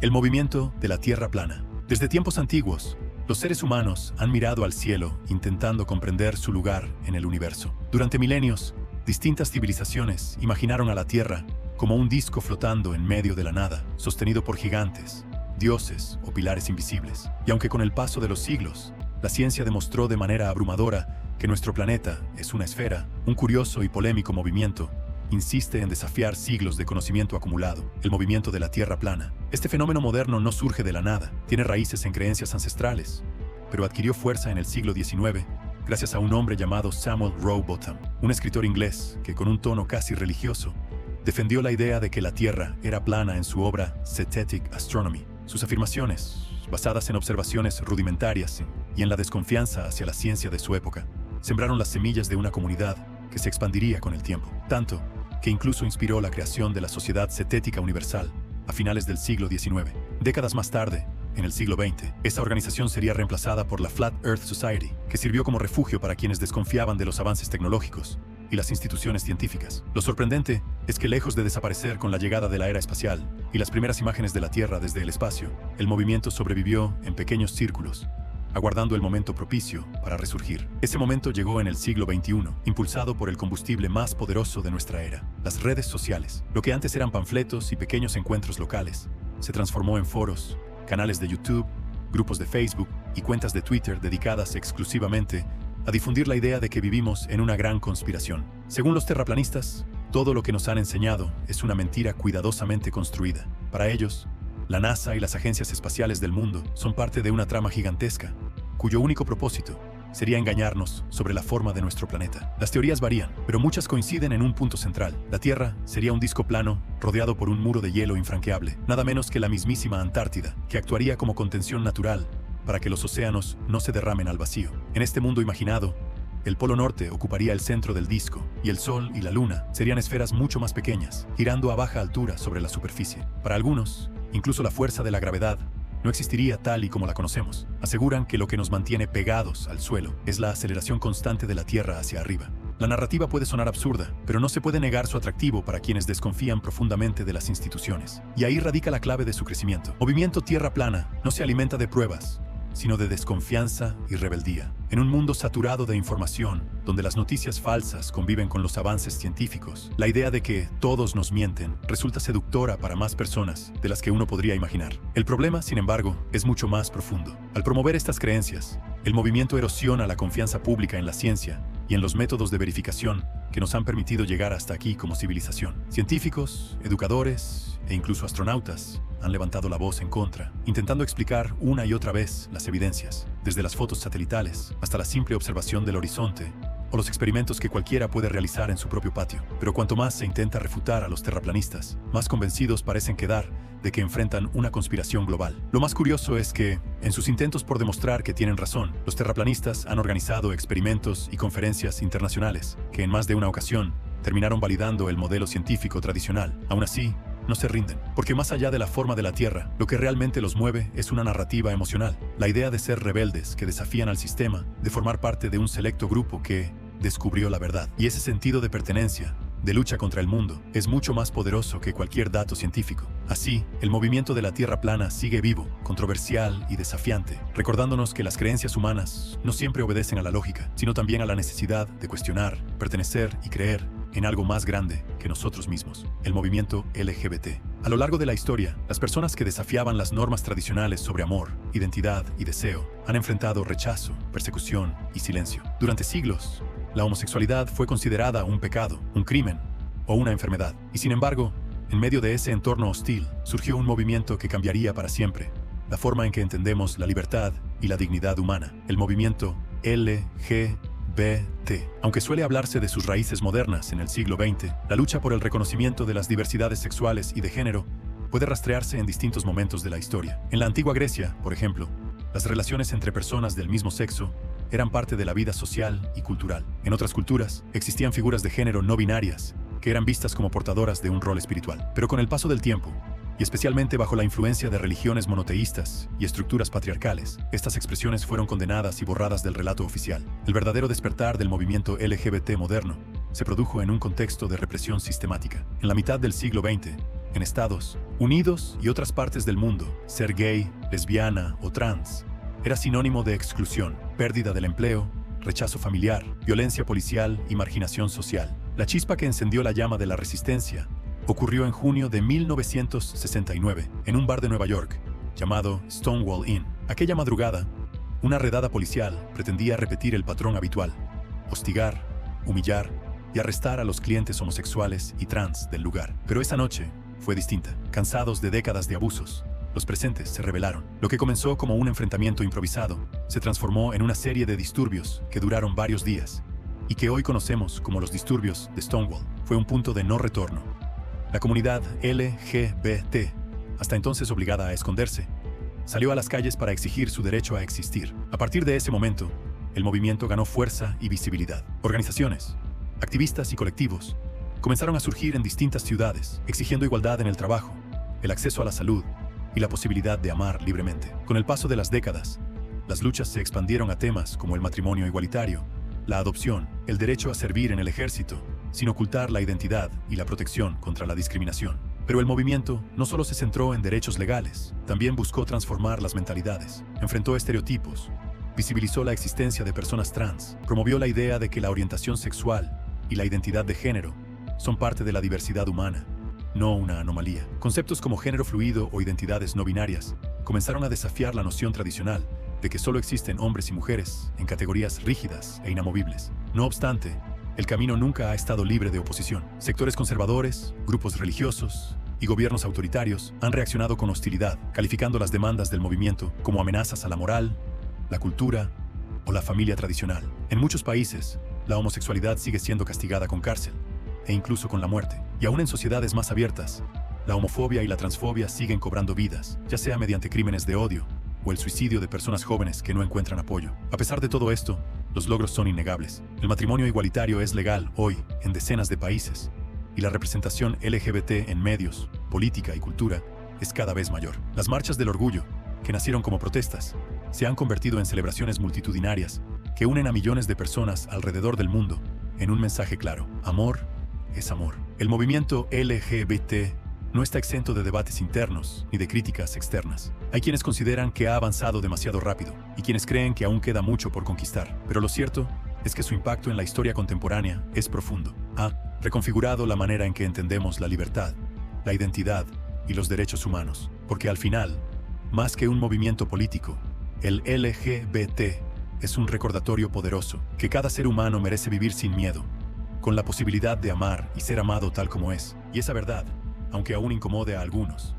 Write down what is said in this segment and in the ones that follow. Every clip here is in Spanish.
El movimiento de la Tierra plana. Desde tiempos antiguos, los seres humanos han mirado al cielo intentando comprender su lugar en el universo. Durante milenios, distintas civilizaciones imaginaron a la Tierra como un disco flotando en medio de la nada, sostenido por gigantes, dioses o pilares invisibles. Y aunque con el paso de los siglos, la ciencia demostró de manera abrumadora que nuestro planeta es una esfera, un curioso y polémico movimiento insiste en desafiar siglos de conocimiento acumulado, el movimiento de la Tierra plana. Este fenómeno moderno no surge de la nada, tiene raíces en creencias ancestrales, pero adquirió fuerza en el siglo XIX gracias a un hombre llamado Samuel Rowbotham, un escritor inglés que con un tono casi religioso defendió la idea de que la Tierra era plana en su obra Zetetic Astronomy. Sus afirmaciones, basadas en observaciones rudimentarias y en la desconfianza hacia la ciencia de su época, sembraron las semillas de una comunidad que se expandiría con el tiempo, tanto que incluso inspiró la creación de la Sociedad Cetética Universal a finales del siglo XIX. Décadas más tarde, en el siglo XX, esa organización sería reemplazada por la Flat Earth Society, que sirvió como refugio para quienes desconfiaban de los avances tecnológicos y las instituciones científicas. Lo sorprendente es que lejos de desaparecer con la llegada de la era espacial y las primeras imágenes de la Tierra desde el espacio, el movimiento sobrevivió en pequeños círculos, aguardando el momento propicio para resurgir. Ese momento llegó en el siglo XXI, impulsado por el combustible más poderoso de nuestra era, las redes sociales. Lo que antes eran panfletos y pequeños encuentros locales, se transformó en foros, canales de YouTube, grupos de Facebook y cuentas de Twitter dedicadas exclusivamente a difundir la idea de que vivimos en una gran conspiración. Según los terraplanistas, todo lo que nos han enseñado es una mentira cuidadosamente construida. Para ellos, la NASA y las agencias espaciales del mundo son parte de una trama gigantesca, cuyo único propósito sería engañarnos sobre la forma de nuestro planeta. Las teorías varían, pero muchas coinciden en un punto central. La Tierra sería un disco plano rodeado por un muro de hielo infranqueable, nada menos que la mismísima Antártida, que actuaría como contención natural para que los océanos no se derramen al vacío. En este mundo imaginado, el Polo Norte ocuparía el centro del disco, y el Sol y la Luna serían esferas mucho más pequeñas, girando a baja altura sobre la superficie. Para algunos, incluso la fuerza de la gravedad no existiría tal y como la conocemos. Aseguran que lo que nos mantiene pegados al suelo es la aceleración constante de la Tierra hacia arriba. La narrativa puede sonar absurda, pero no se puede negar su atractivo para quienes desconfían profundamente de las instituciones. Y ahí radica la clave de su crecimiento. Movimiento Tierra plana no se alimenta de pruebas, sino de desconfianza y rebeldía. En un mundo saturado de información, donde las noticias falsas conviven con los avances científicos, la idea de que todos nos mienten resulta seductora para más personas de las que uno podría imaginar. El problema, sin embargo, es mucho más profundo. Al promover estas creencias, el movimiento erosiona la confianza pública en la ciencia y en los métodos de verificación que nos han permitido llegar hasta aquí como civilización. Científicos, educadores e incluso astronautas han levantado la voz en contra, intentando explicar una y otra vez las evidencias, desde las fotos satelitales hasta la simple observación del horizonte o los experimentos que cualquiera puede realizar en su propio patio. Pero cuanto más se intenta refutar a los terraplanistas, más convencidos parecen quedar de que enfrentan una conspiración global. Lo más curioso es que, en sus intentos por demostrar que tienen razón, los terraplanistas han organizado experimentos y conferencias internacionales que en más de una ocasión terminaron validando el modelo científico tradicional. Aún así, no se rinden, porque más allá de la forma de la Tierra, lo que realmente los mueve es una narrativa emocional, la idea de ser rebeldes que desafían al sistema, de formar parte de un selecto grupo que descubrió la verdad. Y ese sentido de pertenencia, de lucha contra el mundo, es mucho más poderoso que cualquier dato científico. Así, el movimiento de la Tierra plana sigue vivo, controversial y desafiante, recordándonos que las creencias humanas no siempre obedecen a la lógica, sino también a la necesidad de cuestionar, pertenecer y creer en algo más grande que nosotros mismos, el movimiento LGBT. A lo largo de la historia, las personas que desafiaban las normas tradicionales sobre amor, identidad y deseo han enfrentado rechazo, persecución y silencio. Durante siglos, la homosexualidad fue considerada un pecado, un crimen o una enfermedad. Y sin embargo, en medio de ese entorno hostil, surgió un movimiento que cambiaría para siempre la forma en que entendemos la libertad y la dignidad humana, el movimiento LGBT. Aunque suele hablarse de sus raíces modernas en el siglo XX, la lucha por el reconocimiento de las diversidades sexuales y de género puede rastrearse en distintos momentos de la historia. En la antigua Grecia, por ejemplo, las relaciones entre personas del mismo sexo eran parte de la vida social y cultural. En otras culturas, existían figuras de género no binarias que eran vistas como portadoras de un rol espiritual. Pero con el paso del tiempo, y especialmente bajo la influencia de religiones monoteístas y estructuras patriarcales, estas expresiones fueron condenadas y borradas del relato oficial. El verdadero despertar del movimiento LGBT moderno se produjo en un contexto de represión sistemática. En la mitad del siglo XX, En Estados Unidos y otras partes del mundo, ser gay, lesbiana o trans era sinónimo de exclusión, pérdida del empleo, rechazo familiar, violencia policial y marginación social. La chispa que encendió la llama de la resistencia ocurrió en junio de 1969 en un bar de Nueva York llamado Stonewall Inn. Aquella madrugada, una redada policial pretendía repetir el patrón habitual: hostigar, humillar y arrestar a los clientes homosexuales y trans del lugar. Pero esa noche fue distinta. Cansados de décadas de abusos, los presentes se rebelaron. Lo que comenzó como un enfrentamiento improvisado se transformó en una serie de disturbios que duraron varios días y que hoy conocemos como los disturbios de Stonewall. Fue un punto de no retorno. La comunidad LGBT, hasta entonces obligada a esconderse, salió a las calles para exigir su derecho a existir. A partir de ese momento, el movimiento ganó fuerza y visibilidad. Organizaciones, activistas y colectivos comenzaron a surgir en distintas ciudades, exigiendo igualdad en el trabajo, el acceso a la salud y la posibilidad de amar libremente. Con el paso de las décadas, las luchas se expandieron a temas como el matrimonio igualitario, la adopción, el derecho a servir en el ejército, sin ocultar la identidad y la protección contra la discriminación. Pero el movimiento no solo se centró en derechos legales, también buscó transformar las mentalidades, enfrentó estereotipos, visibilizó la existencia de personas trans, promovió la idea de que la orientación sexual y la identidad de género son parte de la diversidad humana, no una anomalía. Conceptos como género fluido o identidades no binarias comenzaron a desafiar la noción tradicional de que solo existen hombres y mujeres en categorías rígidas e inamovibles. No obstante, el camino nunca ha estado libre de oposición. Sectores conservadores, grupos religiosos y gobiernos autoritarios han reaccionado con hostilidad, calificando las demandas del movimiento como amenazas a la moral, la cultura o la familia tradicional. En muchos países, la homosexualidad sigue siendo castigada con cárcel e incluso con la muerte. Y aún en sociedades más abiertas, la homofobia y la transfobia siguen cobrando vidas, ya sea mediante crímenes de odio o el suicidio de personas jóvenes que no encuentran apoyo. A pesar de todo esto, los logros son innegables. El matrimonio igualitario es legal hoy en decenas de países y la representación LGBT en medios, política y cultura es cada vez mayor. Las marchas del orgullo, que nacieron como protestas, se han convertido en celebraciones multitudinarias que unen a millones de personas alrededor del mundo en un mensaje claro: amor es amor. El movimiento LGBT no está exento de debates internos ni de críticas externas. Hay quienes consideran que ha avanzado demasiado rápido y quienes creen que aún queda mucho por conquistar. Pero lo cierto es que su impacto en la historia contemporánea es profundo. Ha reconfigurado la manera en que entendemos la libertad, la identidad y los derechos humanos. Porque al final, más que un movimiento político, el LGBT es un recordatorio poderoso que cada ser humano merece vivir sin miedo, con la posibilidad de amar y ser amado tal como es. Y esa verdad, aunque aún incomode a algunos,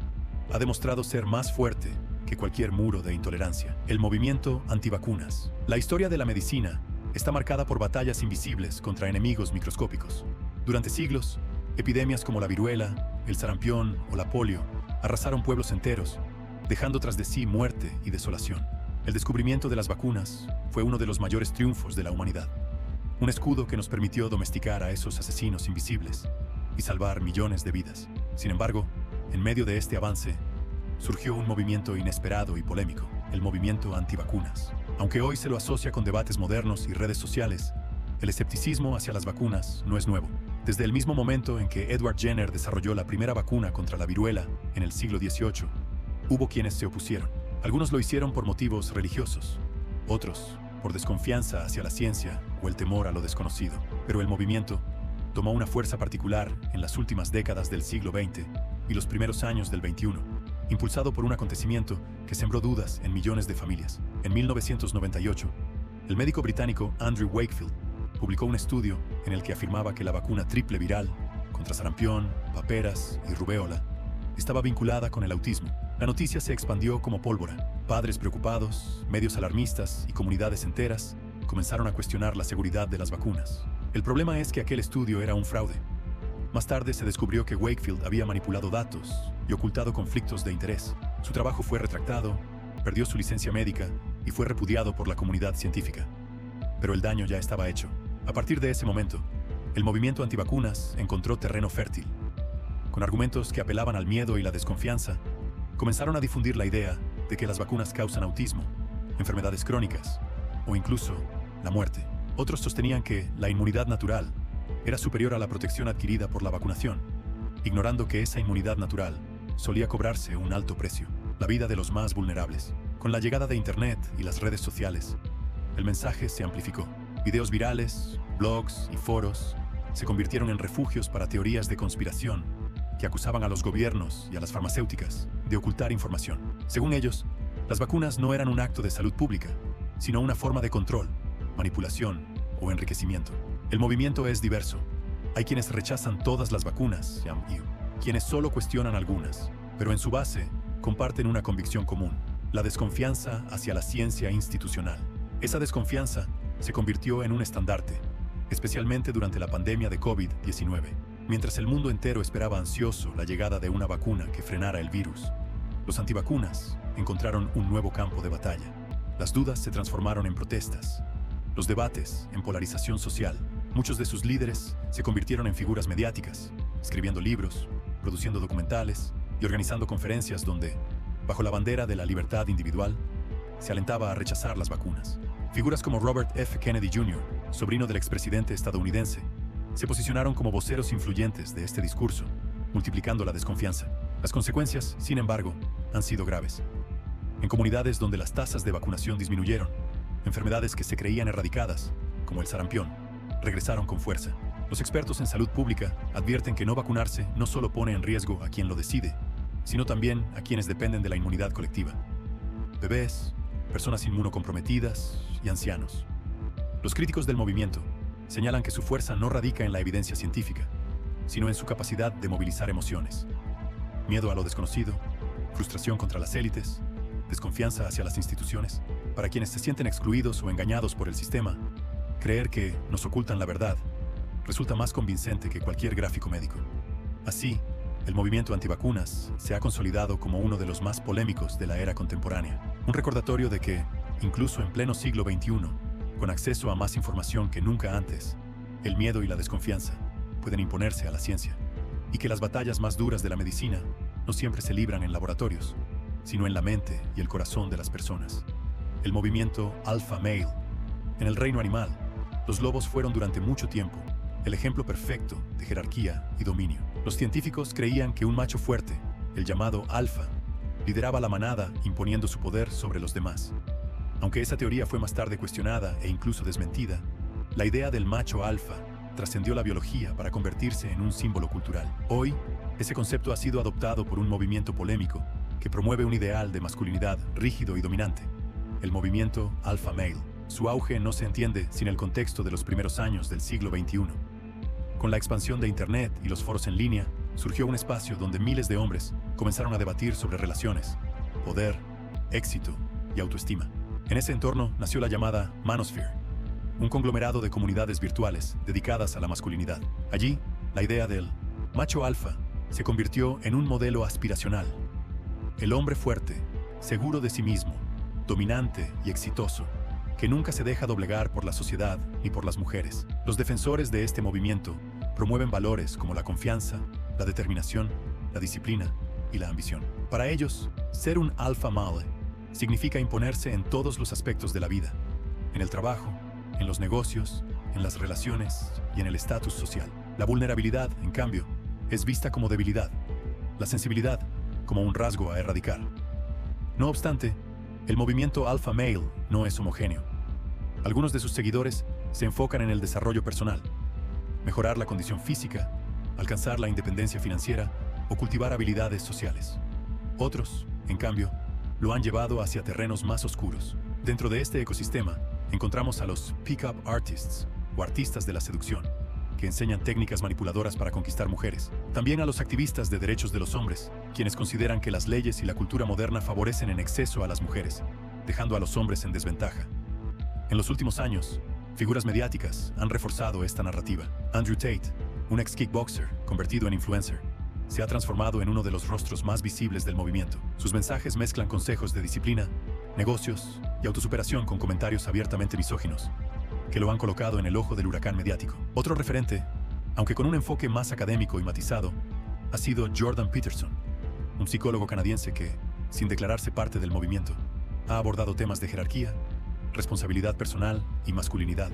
ha demostrado ser más fuerte que cualquier muro de intolerancia. El movimiento antivacunas. La historia de la medicina está marcada por batallas invisibles contra enemigos microscópicos. Durante siglos, epidemias como la viruela, el sarampión o la polio arrasaron pueblos enteros, dejando tras de sí muerte y desolación. El descubrimiento de las vacunas fue uno de los mayores triunfos de la humanidad. Un escudo que nos permitió domesticar a esos asesinos invisibles y salvar millones de vidas. Sin embargo, en medio de este avance, surgió un movimiento inesperado y polémico: el movimiento antivacunas. Aunque hoy se lo asocia con debates modernos y redes sociales, el escepticismo hacia las vacunas no es nuevo. Desde el mismo momento en que Edward Jenner desarrolló la primera vacuna contra la viruela en el siglo XVIII, hubo quienes se opusieron. Algunos lo hicieron por motivos religiosos, otros por desconfianza hacia la ciencia o el temor a lo desconocido. Pero el movimiento tomó una fuerza particular en las últimas décadas del siglo XX y los primeros años del XXI, impulsado por un acontecimiento que sembró dudas en millones de familias. En 1998, el médico británico Andrew Wakefield publicó un estudio en el que afirmaba que la vacuna triple viral contra sarampión, paperas y rubéola estaba vinculada con el autismo. La noticia se expandió como pólvora. Padres preocupados, medios alarmistas y comunidades enteras comenzaron a cuestionar la seguridad de las vacunas. El problema es que aquel estudio era un fraude. Más tarde se descubrió que Wakefield había manipulado datos y ocultado conflictos de interés. Su trabajo fue retractado, perdió su licencia médica y fue repudiado por la comunidad científica. Pero el daño ya estaba hecho. A partir de ese momento, el movimiento antivacunas encontró terreno fértil. Con argumentos que apelaban al miedo y la desconfianza, comenzaron a difundir la idea de que las vacunas causan autismo, enfermedades crónicas o incluso la muerte. Otros sostenían que la inmunidad natural era superior a la protección adquirida por la vacunación ignorando que esa inmunidad natural solía cobrarse un alto precio, la vida de los más vulnerables. Con la llegada de Internet y las redes sociales, el mensaje se amplificó. Videos virales, blogs y foros se convirtieron en refugios para teorías de conspiración que acusaban a los gobiernos y a las farmacéuticas de ocultar información. Según ellos, las vacunas no eran un acto de salud pública, sino una forma de control, manipulación o enriquecimiento. El movimiento es diverso. Hay quienes rechazan todas las vacunas y quienes solo cuestionan algunas, pero en su base comparten una convicción común: la desconfianza hacia la ciencia institucional. Esa desconfianza se convirtió en un estandarte, especialmente durante la pandemia de COVID-19. Mientras el mundo entero esperaba ansioso la llegada de una vacuna que frenara el virus, los antivacunas encontraron un nuevo campo de batalla. Las dudas se transformaron en protestas, los debates en polarización social. Muchos de sus líderes se convirtieron en figuras mediáticas, escribiendo libros, produciendo documentales y organizando conferencias donde, bajo la bandera de la libertad individual, se alentaba a rechazar las vacunas. Figuras como Robert F. Kennedy Jr., sobrino del expresidente estadounidense, se posicionaron como voceros influyentes de este discurso, multiplicando la desconfianza. Las consecuencias, sin embargo, han sido graves. En comunidades donde las tasas de vacunación disminuyeron, enfermedades que se creían erradicadas, como el sarampión, regresaron con fuerza. Los expertos en salud pública advierten que no vacunarse no solo pone en riesgo a quien lo decide, sino también a quienes dependen de la inmunidad colectiva: bebés, personas inmunocomprometidas y ancianos. Los críticos del movimiento señalan que su fuerza no radica en la evidencia científica, sino en su capacidad de movilizar emociones: miedo a lo desconocido, frustración contra las élites, desconfianza hacia las instituciones. Para quienes se sienten excluidos o engañados por el sistema, creer que nos ocultan la verdad resulta más convincente que cualquier gráfico médico. Así, el movimiento antivacunas se ha consolidado como uno de los más polémicos de la era contemporánea. Un recordatorio de que, incluso en pleno siglo XXI, con acceso a más información que nunca antes, el miedo y la desconfianza pueden imponerse a la ciencia, y que las batallas más duras de la medicina no siempre se libran en laboratorios, sino en la mente y el corazón de las personas. El movimiento Alpha Male. En el reino animal, los lobos fueron durante mucho tiempo el ejemplo perfecto de jerarquía y dominio. Los científicos creían que un macho fuerte, el llamado alfa, lideraba la manada imponiendo su poder sobre los demás. Aunque esa teoría fue más tarde cuestionada e incluso desmentida, la idea del macho alfa trascendió la biología para convertirse en un símbolo cultural. Hoy, ese concepto ha sido adoptado por un movimiento polémico que promueve un ideal de masculinidad rígido y dominante: el movimiento Alpha Male. Su auge no se entiende sin el contexto de los primeros años del siglo XXI. Con la expansión de Internet y los foros en línea, surgió un espacio donde miles de hombres comenzaron a debatir sobre relaciones, poder, éxito y autoestima. En ese entorno nació la llamada Manosphere, un conglomerado de comunidades virtuales dedicadas a la masculinidad. Allí, la idea del macho alfa se convirtió en un modelo aspiracional: el hombre fuerte, seguro de sí mismo, dominante y exitoso, que nunca se deja doblegar por la sociedad ni por las mujeres. Los defensores de este movimiento promueven valores como la confianza, la determinación, la disciplina y la ambición. Para ellos, ser un alpha male significa imponerse en todos los aspectos de la vida: en el trabajo, en los negocios, en las relaciones y en el estatus social. La vulnerabilidad, en cambio, es vista como debilidad, la sensibilidad como un rasgo a erradicar. No obstante, el movimiento Alpha Male no es homogéneo. Algunos de sus seguidores se enfocan en el desarrollo personal, mejorar la condición física, alcanzar la independencia financiera o cultivar habilidades sociales. Otros, en cambio, lo han llevado hacia terrenos más oscuros. Dentro de este ecosistema, encontramos a los pick-up artists, o artistas de la seducción, que enseñan técnicas manipuladoras para conquistar mujeres. También a los activistas de derechos de los hombres, quienes consideran que las leyes y la cultura moderna favorecen en exceso a las mujeres, dejando a los hombres en desventaja. En los últimos años, figuras mediáticas han reforzado esta narrativa. Andrew Tate, un ex kickboxer convertido en influencer, se ha transformado en uno de los rostros más visibles del movimiento. Sus mensajes mezclan consejos de disciplina, negocios y autosuperación con comentarios abiertamente misóginos, que lo han colocado en el ojo del huracán mediático. Otro referente, aunque con un enfoque más académico y matizado, ha sido Jordan Peterson, un psicólogo canadiense que, sin declararse parte del movimiento, ha abordado temas de jerarquía, responsabilidad personal y masculinidad,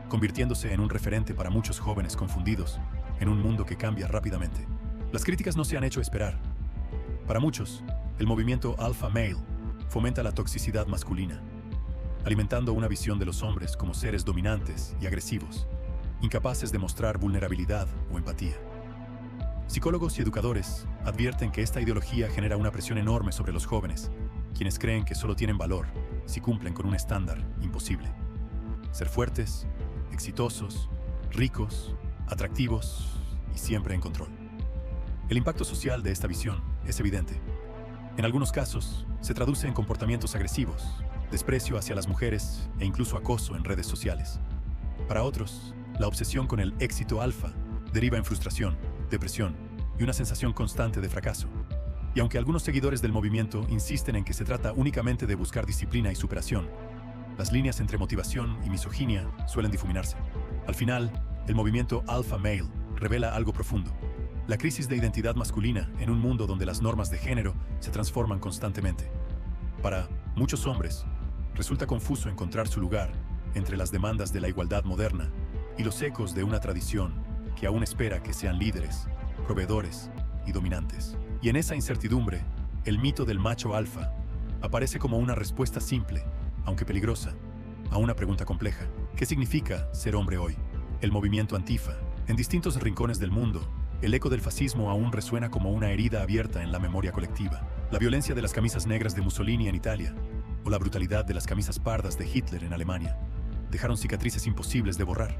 convirtiéndose en un referente para muchos jóvenes confundidos en un mundo que cambia rápidamente. Las críticas no se han hecho esperar. Para muchos, el movimiento Alpha Male fomenta la toxicidad masculina, alimentando una visión de los hombres como seres dominantes y agresivos, incapaces de mostrar vulnerabilidad o empatía. Psicólogos y educadores advierten que esta ideología genera una presión enorme sobre los jóvenes, quienes creen que solo tienen valor si cumplen con un estándar imposible: ser fuertes, exitosos, ricos, atractivos y siempre en control. El impacto social de esta visión es evidente. En algunos casos, se traduce en comportamientos agresivos, desprecio hacia las mujeres e incluso acoso en redes sociales. Para otros, la obsesión con el éxito alfa deriva en frustración, depresión y una sensación constante de fracaso. Y aunque algunos seguidores del movimiento insisten en que se trata únicamente de buscar disciplina y superación, las líneas entre motivación y misoginia suelen difuminarse. Al final, el movimiento Alpha Male revela algo profundo: la crisis de identidad masculina en un mundo donde las normas de género se transforman constantemente. Para muchos hombres, resulta confuso encontrar su lugar entre las demandas de la igualdad moderna y los ecos de una tradición que aún espera que sean líderes, proveedores y dominantes. Y en esa incertidumbre, el mito del macho alfa aparece como una respuesta simple, aunque peligrosa, a una pregunta compleja: ¿qué significa ser hombre hoy? El movimiento Antifa. En distintos rincones del mundo, el eco del fascismo aún resuena como una herida abierta en la memoria colectiva. La violencia de las camisas negras de Mussolini en Italia, o la brutalidad de las camisas pardas de Hitler en Alemania, dejaron cicatrices imposibles de borrar.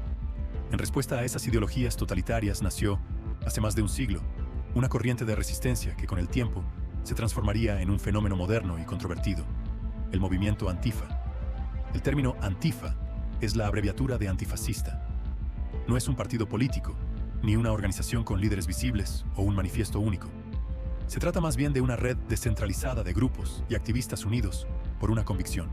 En respuesta a esas ideologías totalitarias nació, hace más de un siglo, una corriente de resistencia que con el tiempo se transformaría en un fenómeno moderno y controvertido: el movimiento Antifa. El término Antifa es la abreviatura de antifascista. No es un partido político, ni una organización con líderes visibles o un manifiesto único. Se trata más bien de una red descentralizada de grupos y activistas unidos por una convicción: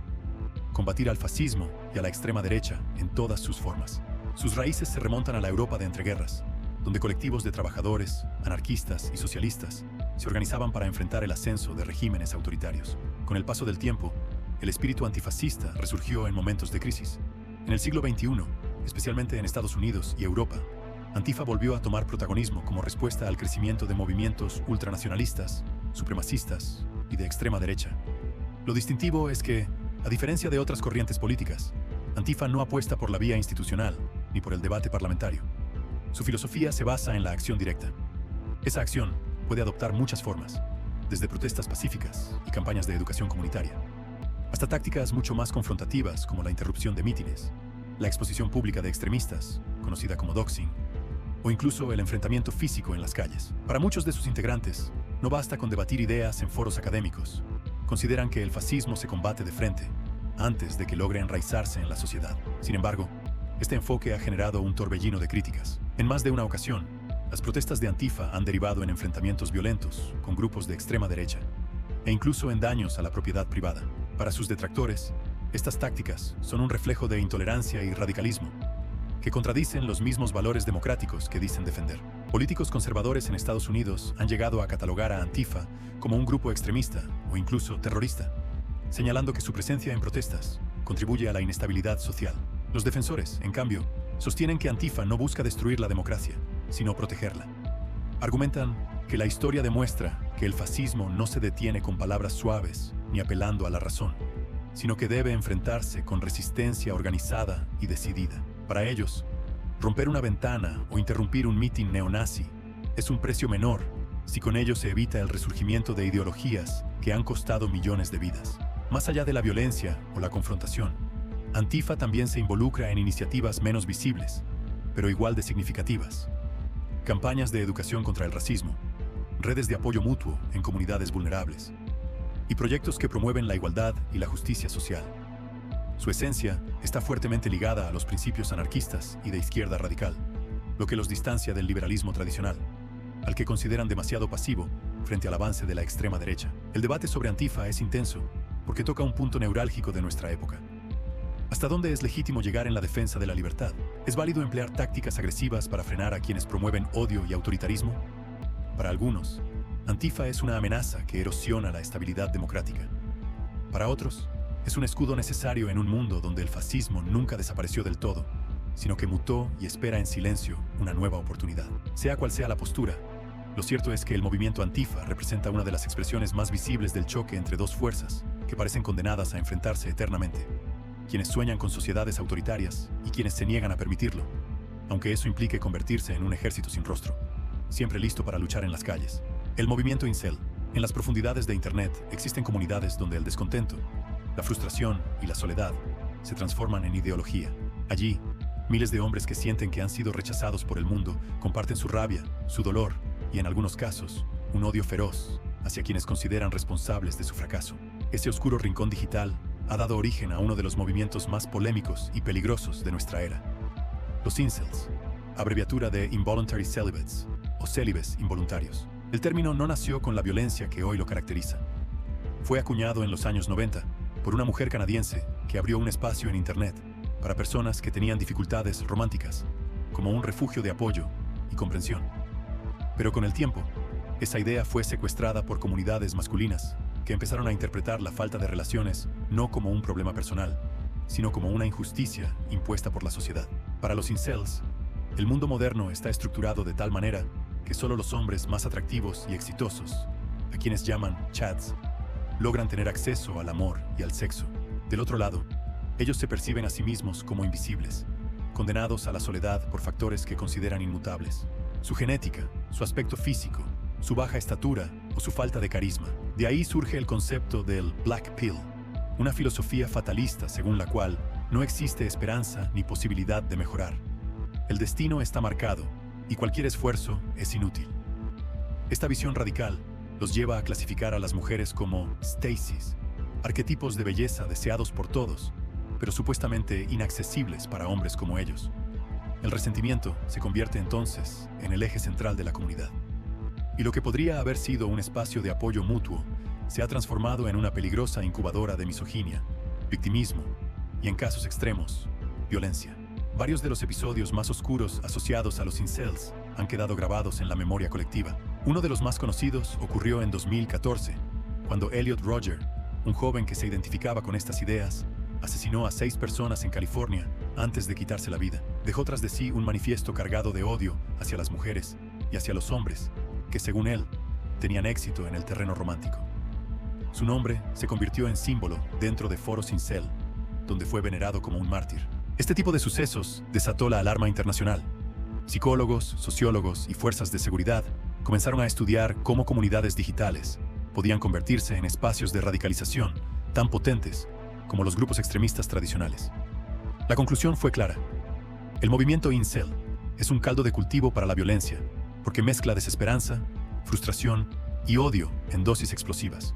combatir al fascismo y a la extrema derecha en todas sus formas. Sus raíces se remontan a la Europa de entreguerras, donde colectivos de trabajadores, anarquistas y socialistas se organizaban para enfrentar el ascenso de regímenes autoritarios. Con el paso del tiempo, el espíritu antifascista resurgió en momentos de crisis. En el siglo XXI, especialmente en Estados Unidos y Europa, Antifa volvió a tomar protagonismo como respuesta al crecimiento de movimientos ultranacionalistas, supremacistas y de extrema derecha. Lo distintivo es que, a diferencia de otras corrientes políticas, Antifa no apuesta por la vía institucional ni por el debate parlamentario. Su filosofía se basa en la acción directa. Esa acción puede adoptar muchas formas, desde protestas pacíficas y campañas de educación comunitaria, hasta tácticas mucho más confrontativas como la interrupción de mítines, la exposición pública de extremistas, conocida como doxing, o incluso el enfrentamiento físico en las calles. Para muchos de sus integrantes, no basta con debatir ideas en foros académicos. Consideran que el fascismo se combate de frente, antes de que logre enraizarse en la sociedad. Sin embargo, este enfoque ha generado un torbellino de críticas. En más de una ocasión, las protestas de Antifa han derivado en enfrentamientos violentos con grupos de extrema derecha, e incluso en daños a la propiedad privada. Para sus detractores, estas tácticas son un reflejo de intolerancia y radicalismo, que contradicen los mismos valores democráticos que dicen defender. Políticos conservadores en Estados Unidos han llegado a catalogar a Antifa como un grupo extremista o incluso terrorista, señalando que su presencia en protestas contribuye a la inestabilidad social. Los defensores, en cambio, sostienen que Antifa no busca destruir la democracia, sino protegerla. Argumentan que la historia demuestra que el fascismo no se detiene con palabras suaves ni apelando a la razón, sino que debe enfrentarse con resistencia organizada y decidida. Para ellos, romper una ventana o interrumpir un mitin neonazi es un precio menor si con ello se evita el resurgimiento de ideologías que han costado millones de vidas. Más allá de la violencia o la confrontación, Antifa también se involucra en iniciativas menos visibles, pero igual de significativas. Campañas de educación contra el racismo, redes de apoyo mutuo en comunidades vulnerables, y proyectos que promueven la igualdad y la justicia social. Su esencia está fuertemente ligada a los principios anarquistas y de izquierda radical, lo que los distancia del liberalismo tradicional, al que consideran demasiado pasivo frente al avance de la extrema derecha. El debate sobre Antifa es intenso porque toca un punto neurálgico de nuestra época. ¿Hasta dónde es legítimo llegar en la defensa de la libertad? ¿Es válido emplear tácticas agresivas para frenar a quienes promueven odio y autoritarismo? Para algunos, Antifa es una amenaza que erosiona la estabilidad democrática. Para otros, es un escudo necesario en un mundo donde el fascismo nunca desapareció del todo, sino que mutó y espera en silencio una nueva oportunidad. Sea cual sea la postura, Lo cierto es que el movimiento Antifa representa una de las expresiones más visibles del choque entre dos fuerzas que parecen condenadas a enfrentarse eternamente. Quienes sueñan con sociedades autoritarias y quienes se niegan a permitirlo, aunque eso implique convertirse en un ejército sin rostro, siempre listo para luchar en las calles. El movimiento incel. En las profundidades de Internet existen comunidades donde el descontento, la frustración y la soledad se transforman en ideología. Allí, miles de hombres que sienten que han sido rechazados por el mundo comparten su rabia, su dolor y, en algunos casos, un odio feroz hacia quienes consideran responsables de su fracaso. Ese oscuro rincón digital ha dado origen a uno de los movimientos más polémicos y peligrosos de nuestra era. Los incels, abreviatura de Involuntary Celibates, o célibes involuntarios. El término no nació con la violencia que hoy lo caracteriza. Fue acuñado en los años 90 por una mujer canadiense que abrió un espacio en Internet para personas que tenían dificultades románticas, como un refugio de apoyo y comprensión. Pero con el tiempo, esa idea fue secuestrada por comunidades masculinas que empezaron a interpretar la falta de relaciones no como un problema personal, sino como una injusticia impuesta por la sociedad. Para los incels, el mundo moderno está estructurado de tal manera que solo los hombres más atractivos y exitosos, a quienes llaman chads, logran tener acceso al amor y al sexo. Del otro lado, ellos se perciben a sí mismos como invisibles, condenados a la soledad por factores que consideran inmutables. Su genética, su aspecto físico, su baja estatura o su falta de carisma. De ahí surge el concepto del Black Pill, una filosofía fatalista según la cual no existe esperanza ni posibilidad de mejorar. El destino está marcado y cualquier esfuerzo es inútil. Esta visión radical los lleva a clasificar a las mujeres como Stacys, arquetipos de belleza deseados por todos, pero supuestamente inaccesibles para hombres como ellos. El resentimiento se convierte entonces en el eje central de la comunidad. Y lo que podría haber sido un espacio de apoyo mutuo se ha transformado en una peligrosa incubadora de misoginia, victimismo y, en casos extremos, violencia. Varios de los episodios más oscuros asociados a los incels han quedado grabados en la memoria colectiva. Uno de los más conocidos ocurrió en 2014, cuando Elliot Rodger, un joven que se identificaba con estas ideas, asesinó a 6 personas en California antes de quitarse la vida. Dejó tras de sí un manifiesto cargado de odio hacia las mujeres y hacia los hombres, que según él, tenían éxito en el terreno romántico. Su nombre se convirtió en símbolo dentro de foros incel, donde fue venerado como un mártir. Este tipo de sucesos desató la alarma internacional. Psicólogos, sociólogos y fuerzas de seguridad comenzaron a estudiar cómo comunidades digitales podían convertirse en espacios de radicalización tan potentes como los grupos extremistas tradicionales. La conclusión fue clara. El movimiento incel es un caldo de cultivo para la violencia, porque mezcla desesperanza, frustración y odio en dosis explosivas.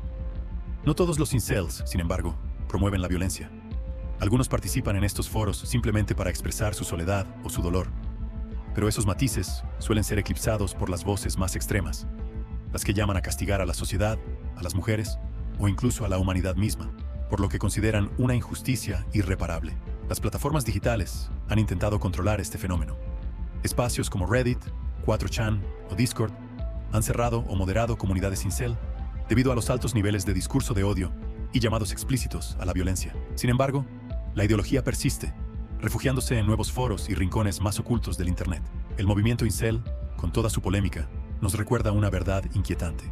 No todos los incels, sin embargo, promueven la violencia. Algunos participan en estos foros simplemente para expresar su soledad o su dolor. Pero esos matices suelen ser eclipsados por las voces más extremas, las que llaman a castigar a la sociedad, a las mujeres o incluso a la humanidad misma, por lo que consideran una injusticia irreparable. Las plataformas digitales han intentado controlar este fenómeno. Espacios como Reddit, 4chan o Discord han cerrado o moderado comunidades incel debido a los altos niveles de discurso de odio y llamados explícitos a la violencia. Sin embargo, la ideología persiste, refugiándose en nuevos foros y rincones más ocultos del Internet. El movimiento incel, con toda su polémica, nos recuerda una verdad inquietante.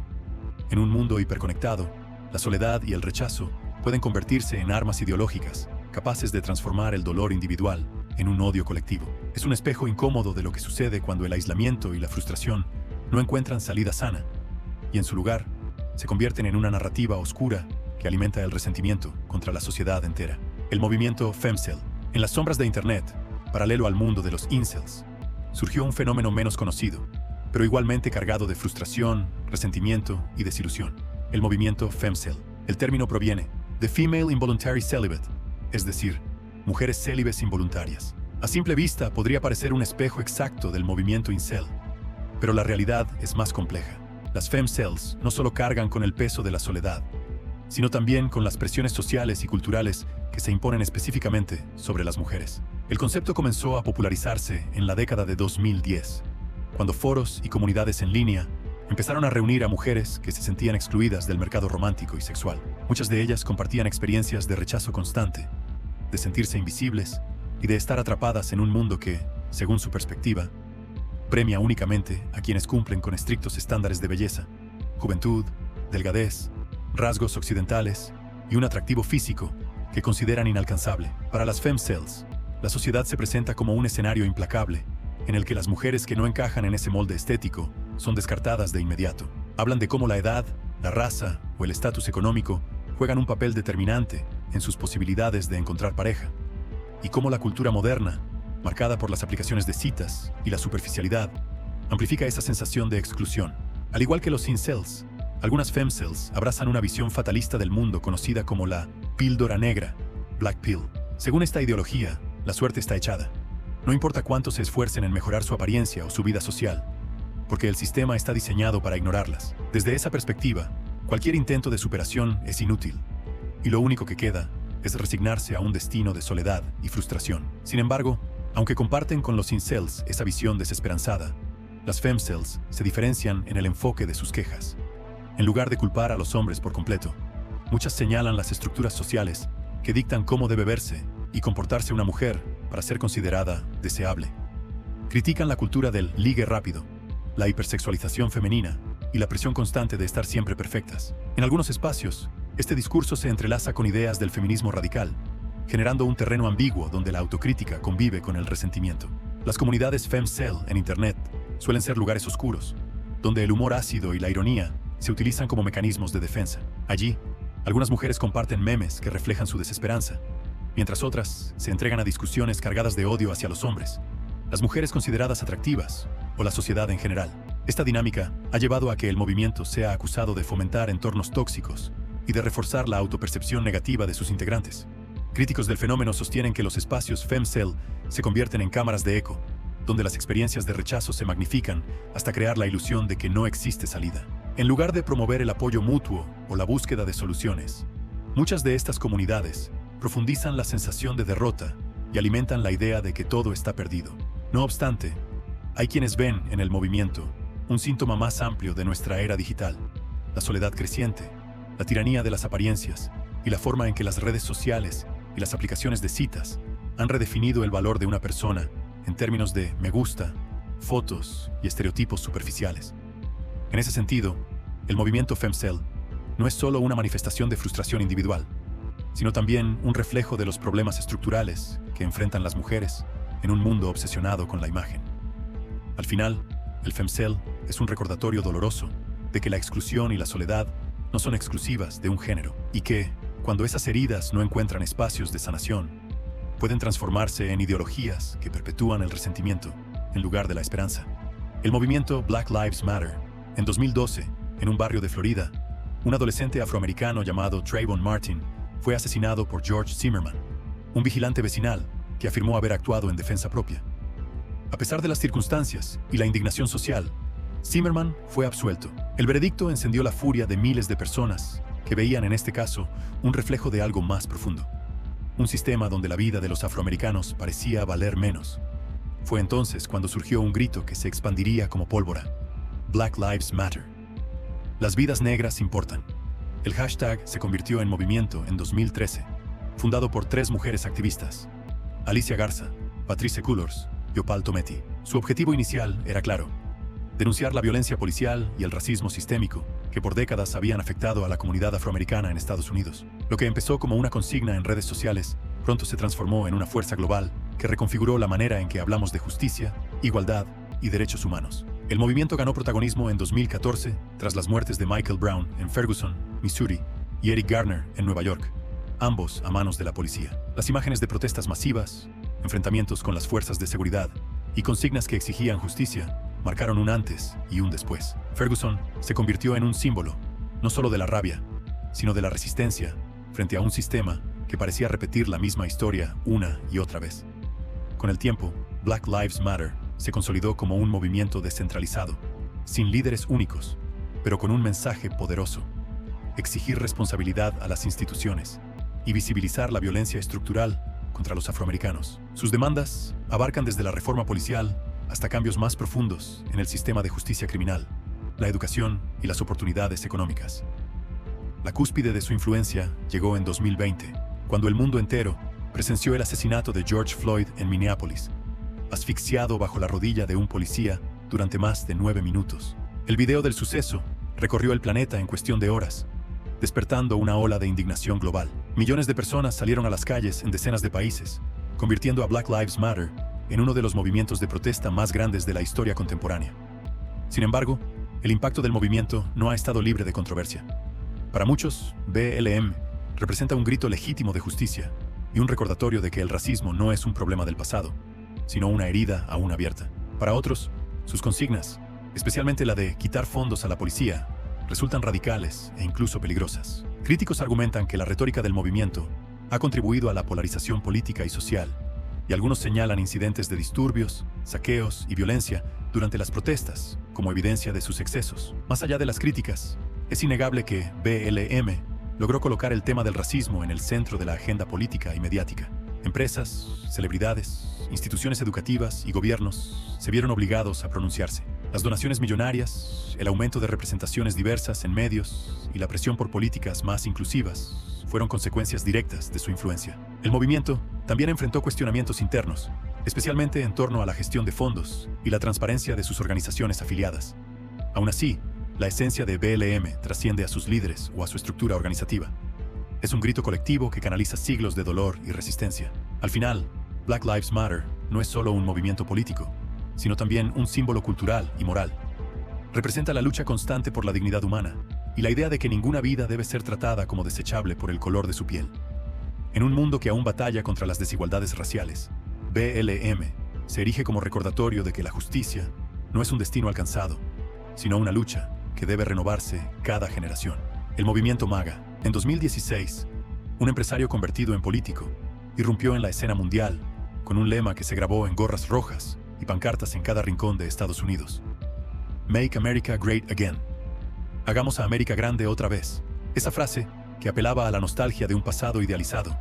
En un mundo hiperconectado, la soledad y el rechazo pueden convertirse en armas ideológicas, capaces de transformar el dolor individual en un odio colectivo. Es un espejo incómodo de lo que sucede cuando el aislamiento y la frustración no encuentran salida sana, y en su lugar, se convierten en una narrativa oscura que alimenta el resentimiento contra la sociedad entera. El movimiento Femcel. En las sombras de Internet, paralelo al mundo de los incels, surgió un fenómeno menos conocido, pero igualmente cargado de frustración, resentimiento y desilusión. El movimiento Femcel. El término proviene de Female Involuntary Celibate, es decir, mujeres célibes involuntarias. A simple vista podría parecer un espejo exacto del movimiento incel, pero la realidad es más compleja. Las femcels no solo cargan con el peso de la soledad, sino también con las presiones sociales y culturales que se imponen específicamente sobre las mujeres. El concepto comenzó a popularizarse en la década de 2010, cuando foros y comunidades en línea empezaron a reunir a mujeres que se sentían excluidas del mercado romántico y sexual. Muchas de ellas compartían experiencias de rechazo constante, de sentirse invisibles y de estar atrapadas en un mundo que, según su perspectiva, Premia únicamente a quienes cumplen con estrictos estándares de belleza, juventud, delgadez, rasgos occidentales y un atractivo físico que consideran inalcanzable. Para las femcels, la sociedad se presenta como un escenario implacable en el que las mujeres que no encajan en ese molde estético son descartadas de inmediato. Hablan de cómo la edad, la raza o el estatus económico juegan un papel determinante en sus posibilidades de encontrar pareja, y cómo la cultura moderna, marcada por las aplicaciones de citas y la superficialidad, amplifica esa sensación de exclusión. Al igual que los incels, algunas femcels abrazan una visión fatalista del mundo conocida como la píldora negra, Black Pill. Según esta ideología, la suerte está echada. No importa cuánto se esfuercen en mejorar su apariencia o su vida social, porque el sistema está diseñado para ignorarlas. Desde esa perspectiva, cualquier intento de superación es inútil, y lo único que queda es resignarse a un destino de soledad y frustración. Sin embargo, aunque comparten con los incels esa visión desesperanzada, las femcels se diferencian en el enfoque de sus quejas. En lugar de culpar a los hombres por completo, muchas señalan las estructuras sociales que dictan cómo debe verse y comportarse una mujer para ser considerada deseable. Critican la cultura del ligue rápido, la hipersexualización femenina y la presión constante de estar siempre perfectas. En algunos espacios, este discurso se entrelaza con ideas del feminismo radical, generando un terreno ambiguo donde la autocrítica convive con el resentimiento. Las comunidades femcel en Internet suelen ser lugares oscuros, donde el humor ácido y la ironía se utilizan como mecanismos de defensa. Allí, algunas mujeres comparten memes que reflejan su desesperanza, mientras otras se entregan a discusiones cargadas de odio hacia los hombres, las mujeres consideradas atractivas o la sociedad en general. Esta dinámica ha llevado a que el movimiento sea acusado de fomentar entornos tóxicos y de reforzar la autopercepción negativa de sus integrantes. Críticos del fenómeno sostienen que los espacios femcel se convierten en cámaras de eco, donde las experiencias de rechazo se magnifican hasta crear la ilusión de que no existe salida. En lugar de promover el apoyo mutuo o la búsqueda de soluciones, muchas de estas comunidades profundizan la sensación de derrota y alimentan la idea de que todo está perdido. No obstante, hay quienes ven en el movimiento un síntoma más amplio de nuestra era digital: la soledad creciente, la tiranía de las apariencias y la forma en que las redes sociales y las aplicaciones de citas han redefinido el valor de una persona en términos de me gusta, fotos y estereotipos superficiales. En ese sentido, el movimiento femcel no es solo una manifestación de frustración individual, sino también un reflejo de los problemas estructurales que enfrentan las mujeres en un mundo obsesionado con la imagen. Al final, el femcel es un recordatorio doloroso de que la exclusión y la soledad no son exclusivas de un género, y que, cuando esas heridas no encuentran espacios de sanación, pueden transformarse en ideologías que perpetúan el resentimiento en lugar de la esperanza. El movimiento Black Lives Matter, en 2012, en un barrio de Florida, un adolescente afroamericano llamado Trayvon Martin fue asesinado por George Zimmerman, un vigilante vecinal que afirmó haber actuado en defensa propia. A pesar de las circunstancias y la indignación social, Zimmerman fue absuelto. El veredicto encendió la furia de miles de personas que veían en este caso un reflejo de algo más profundo. Un sistema donde la vida de los afroamericanos parecía valer menos. Fue entonces cuando surgió un grito que se expandiría como pólvora: Black Lives Matter. Las vidas negras importan. El hashtag se convirtió en movimiento en 2013, fundado por 3 mujeres activistas: Alicia Garza, Patrice Cullors y Opal Tometi. Su objetivo inicial era claro: denunciar la violencia policial y el racismo sistémico que por décadas habían afectado a la comunidad afroamericana en Estados Unidos. Lo que empezó como una consigna en redes sociales, pronto se transformó en una fuerza global que reconfiguró la manera en que hablamos de justicia, igualdad y derechos humanos. El movimiento ganó protagonismo en 2014 tras las muertes de Michael Brown en Ferguson, Missouri, y Eric Garner en Nueva York, ambos a manos de la policía. Las imágenes de protestas masivas, enfrentamientos con las fuerzas de seguridad y consignas que exigían justicia marcaron un antes y un después. Ferguson se convirtió en un símbolo, no solo de la rabia, sino de la resistencia frente a un sistema que parecía repetir la misma historia una y otra vez. Con el tiempo, Black Lives Matter se consolidó como un movimiento descentralizado, sin líderes únicos, pero con un mensaje poderoso: exigir responsabilidad a las instituciones y visibilizar la violencia estructural contra los afroamericanos. Sus demandas abarcan desde la reforma policial hasta cambios más profundos en el sistema de justicia criminal, la educación y las oportunidades económicas. La cúspide de su influencia llegó en 2020, cuando el mundo entero presenció el asesinato de George Floyd en Minneapolis, asfixiado bajo la rodilla de un policía durante más de 9 minutos. El video del suceso recorrió el planeta en cuestión de horas, despertando una ola de indignación global. Millones de personas salieron a las calles en decenas de países, convirtiendo a Black Lives Matter en uno de los movimientos de protesta más grandes de la historia contemporánea. Sin embargo, el impacto del movimiento no ha estado libre de controversia. Para muchos, BLM representa un grito legítimo de justicia y un recordatorio de que el racismo no es un problema del pasado, sino una herida aún abierta. Para otros, sus consignas, especialmente la de quitar fondos a la policía, resultan radicales e incluso peligrosas. Críticos argumentan que la retórica del movimiento ha contribuido a la polarización política y social, y algunos señalan incidentes de disturbios, saqueos y violencia durante las protestas como evidencia de sus excesos. Más allá de las críticas, es innegable que BLM logró colocar el tema del racismo en el centro de la agenda política y mediática. Empresas, celebridades, instituciones educativas y gobiernos se vieron obligados a pronunciarse. Las donaciones millonarias, el aumento de representaciones diversas en medios y la presión por políticas más inclusivas fueron consecuencias directas de su influencia. El movimiento también enfrentó cuestionamientos internos, especialmente en torno a la gestión de fondos y la transparencia de sus organizaciones afiliadas. Aún así, la esencia de BLM trasciende a sus líderes o a su estructura organizativa. Es un grito colectivo que canaliza siglos de dolor y resistencia. Al final, Black Lives Matter no es solo un movimiento político, sino también un símbolo cultural y moral. Representa la lucha constante por la dignidad humana y la idea de que ninguna vida debe ser tratada como desechable por el color de su piel. En un mundo que aún batalla contra las desigualdades raciales, BLM se erige como recordatorio de que la justicia no es un destino alcanzado, sino una lucha que debe renovarse cada generación. El movimiento MAGA. En 2016, un empresario convertido en político irrumpió en la escena mundial con un lema que se grabó en gorras rojas y pancartas en cada rincón de Estados Unidos. Make America Great Again. Hagamos a América grande otra vez. Esa frase, que apelaba a la nostalgia de un pasado idealizado,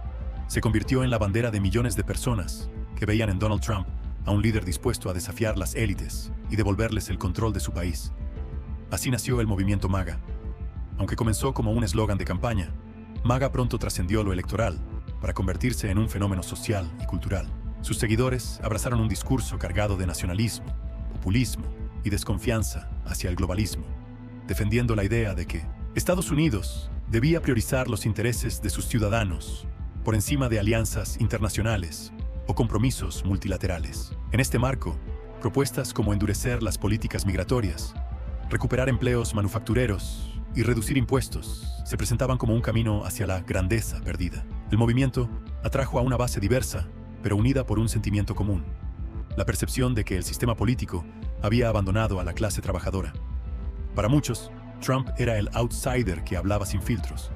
se convirtió en la bandera de millones de personas que veían en Donald Trump a un líder dispuesto a desafiar las élites y devolverles el control de su país. Así nació el movimiento MAGA. Aunque comenzó como un eslogan de campaña, MAGA pronto trascendió lo electoral para convertirse en un fenómeno social y cultural. Sus seguidores abrazaron un discurso cargado de nacionalismo, populismo y desconfianza hacia el globalismo, defendiendo la idea de que Estados Unidos debía priorizar los intereses de sus ciudadanos por encima de alianzas internacionales o compromisos multilaterales. En este marco, propuestas como endurecer las políticas migratorias, recuperar empleos manufactureros y reducir impuestos se presentaban como un camino hacia la grandeza perdida. El movimiento atrajo a una base diversa, pero unida por un sentimiento común: la percepción de que el sistema político había abandonado a la clase trabajadora. Para muchos, Trump era el outsider que hablaba sin filtros,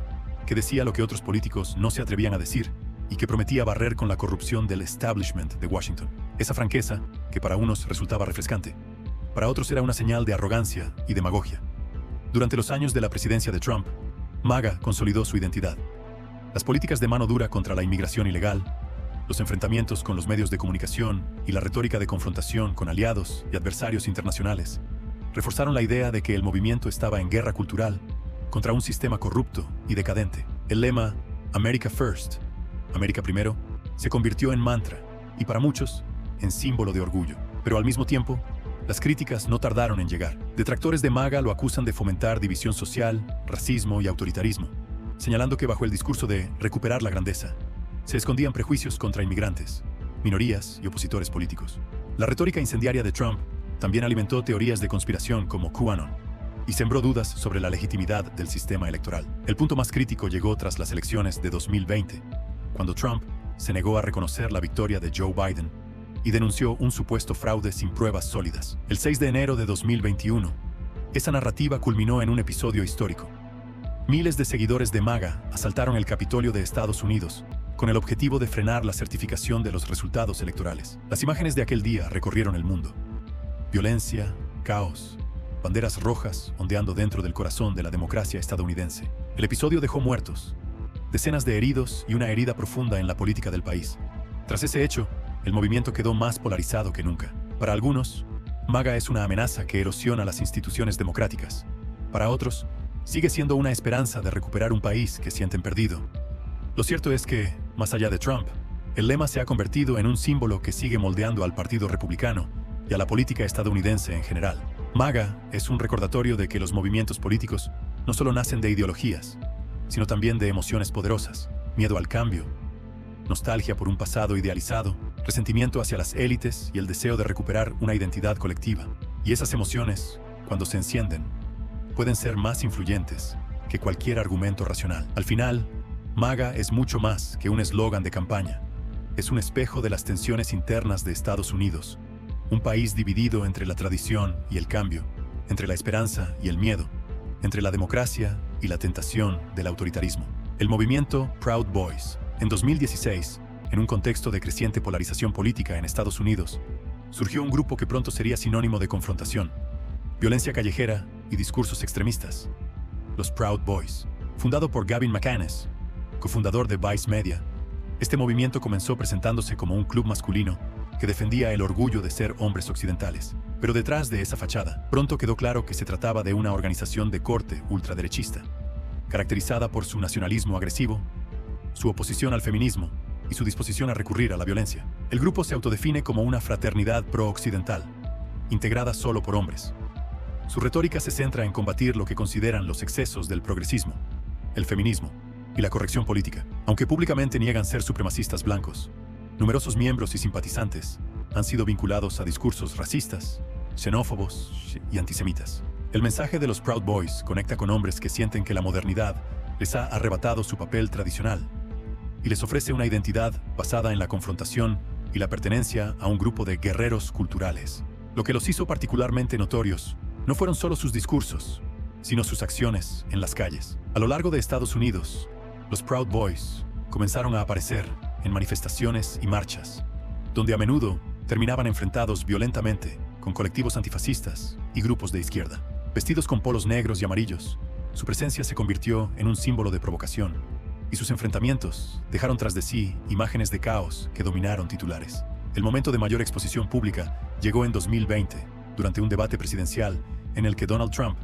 que decía lo que otros políticos no se atrevían a decir y que prometía barrer con la corrupción del establishment de Washington. Esa franqueza, que para unos resultaba refrescante, para otros era una señal de arrogancia y demagogia. Durante los años de la presidencia de Trump, MAGA consolidó su identidad. Las políticas de mano dura contra la inmigración ilegal, los enfrentamientos con los medios de comunicación y la retórica de confrontación con aliados y adversarios internacionales reforzaron la idea de que el movimiento estaba en guerra cultural contra un sistema corrupto y decadente. El lema America First, América Primero, se convirtió en mantra y para muchos en símbolo de orgullo. Pero al mismo tiempo, las críticas no tardaron en llegar. Detractores de MAGA lo acusan de fomentar división social, racismo y autoritarismo, señalando que bajo el discurso de recuperar la grandeza, se escondían prejuicios contra inmigrantes, minorías y opositores políticos. La retórica incendiaria de Trump también alimentó teorías de conspiración como QAnon y sembró dudas sobre la legitimidad del sistema electoral. El punto más crítico llegó tras las elecciones de 2020, cuando Trump se negó a reconocer la victoria de Joe Biden y denunció un supuesto fraude sin pruebas sólidas. El 6 de enero de 2021, esa narrativa culminó en un episodio histórico. Miles de seguidores de MAGA asaltaron el Capitolio de Estados Unidos con el objetivo de frenar la certificación de los resultados electorales. Las imágenes de aquel día recorrieron el mundo. Violencia, caos, banderas rojas ondeando dentro del corazón de la democracia estadounidense. El episodio dejó muertos, decenas de heridos y una herida profunda en la política del país. Tras ese hecho, el movimiento quedó más polarizado que nunca. Para algunos, MAGA es una amenaza que erosiona las instituciones democráticas. Para otros, sigue siendo una esperanza de recuperar un país que sienten perdido. Lo cierto es que, más allá de Trump, el lema se ha convertido en un símbolo que sigue moldeando al Partido Republicano y a la política estadounidense en general. MAGA es un recordatorio de que los movimientos políticos no solo nacen de ideologías, sino también de emociones poderosas: miedo al cambio, nostalgia por un pasado idealizado, resentimiento hacia las élites y el deseo de recuperar una identidad colectiva. Y esas emociones, cuando se encienden, pueden ser más influyentes que cualquier argumento racional. Al final, MAGA es mucho más que un eslogan de campaña. Es un espejo de las tensiones internas de Estados Unidos, un país dividido entre la tradición y el cambio, entre la esperanza y el miedo, entre la democracia y la tentación del autoritarismo. El movimiento Proud Boys, en 2016, en un contexto de creciente polarización política en Estados Unidos, surgió un grupo que pronto sería sinónimo de confrontación, violencia callejera y discursos extremistas: los Proud Boys. Fundado por Gavin McInnes, cofundador de Vice Media, este movimiento comenzó presentándose como un club masculino que defendía el orgullo de ser hombres occidentales. Pero detrás de esa fachada, pronto quedó claro que se trataba de una organización de corte ultraderechista, caracterizada por su nacionalismo agresivo, su oposición al feminismo y su disposición a recurrir a la violencia. El grupo se autodefine como una fraternidad pro-occidental, integrada solo por hombres. Su retórica se centra en combatir lo que consideran los excesos del progresismo, el feminismo y la corrección política. Aunque públicamente niegan ser supremacistas blancos, numerosos miembros y simpatizantes han sido vinculados a discursos racistas, xenófobos y antisemitas. El mensaje de los Proud Boys conecta con hombres que sienten que la modernidad les ha arrebatado su papel tradicional y les ofrece una identidad basada en la confrontación y la pertenencia a un grupo de guerreros culturales. Lo que los hizo particularmente notorios no fueron solo sus discursos, sino sus acciones en las calles. A lo largo de Estados Unidos, los Proud Boys comenzaron a aparecer en manifestaciones y marchas, donde a menudo terminaban enfrentados violentamente con colectivos antifascistas y grupos de izquierda. Vestidos con polos negros y amarillos, su presencia se convirtió en un símbolo de provocación, y sus enfrentamientos dejaron tras de sí imágenes de caos que dominaron titulares. El momento de mayor exposición pública llegó en 2020, durante un debate presidencial en el que Donald Trump,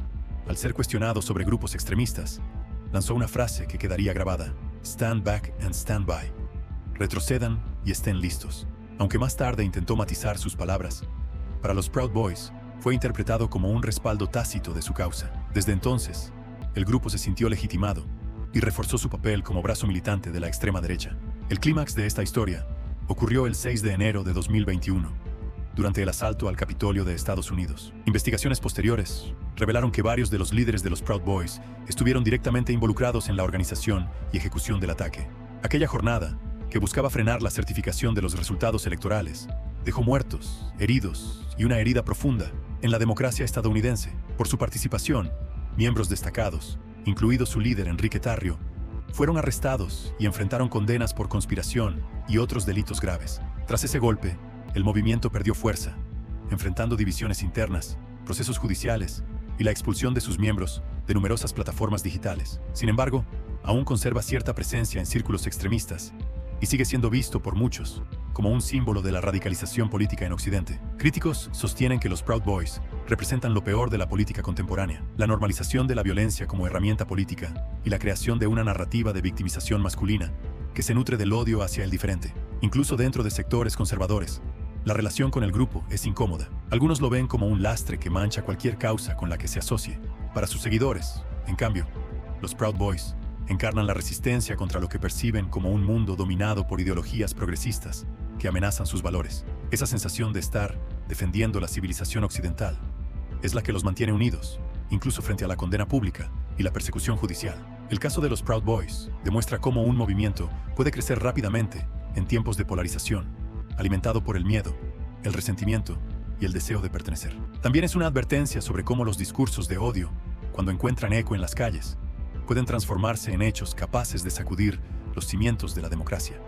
al ser cuestionado sobre grupos extremistas, lanzó una frase que quedaría grabada: "Stand back and stand by". Retrocedan y estén listos. Aunque más tarde intentó matizar sus palabras, para los Proud Boys fue interpretado como un respaldo tácito de su causa. Desde entonces, el grupo se sintió legitimado y reforzó su papel como brazo militante de la extrema derecha. El clímax de esta historia ocurrió el 6 de enero de 2021, durante el asalto al Capitolio de Estados Unidos. Investigaciones posteriores revelaron que varios de los líderes de los Proud Boys estuvieron directamente involucrados en la organización y ejecución del ataque. Aquella jornada, que buscaba frenar la certificación de los resultados electorales, dejó muertos, heridos y una herida profunda en la democracia estadounidense. Por su participación, miembros destacados, incluido su líder Enrique Tarrio, fueron arrestados y enfrentaron condenas por conspiración y otros delitos graves. Tras ese golpe, el movimiento perdió fuerza, enfrentando divisiones internas, procesos judiciales y la expulsión de sus miembros de numerosas plataformas digitales. Sin embargo, aún conserva cierta presencia en círculos extremistas y sigue siendo visto por muchos como un símbolo de la radicalización política en Occidente. Críticos sostienen que los Proud Boys representan lo peor de la política contemporánea: la normalización de la violencia como herramienta política y la creación de una narrativa de victimización masculina que se nutre del odio hacia el diferente. Incluso dentro de sectores conservadores, la relación con el grupo es incómoda. Algunos lo ven como un lastre que mancha cualquier causa con la que se asocie. Para sus seguidores, en cambio, los Proud Boys encarnan la resistencia contra lo que perciben como un mundo dominado por ideologías progresistas que amenazan sus valores. Esa sensación de estar defendiendo la civilización occidental es la que los mantiene unidos, incluso frente a la condena pública y la persecución judicial. El caso de los Proud Boys demuestra cómo un movimiento puede crecer rápidamente en tiempos de polarización, alimentado por el miedo, el resentimiento y el deseo de pertenecer. También es una advertencia sobre cómo los discursos de odio, cuando encuentran eco en las calles, pueden transformarse en hechos capaces de sacudir los cimientos de la democracia.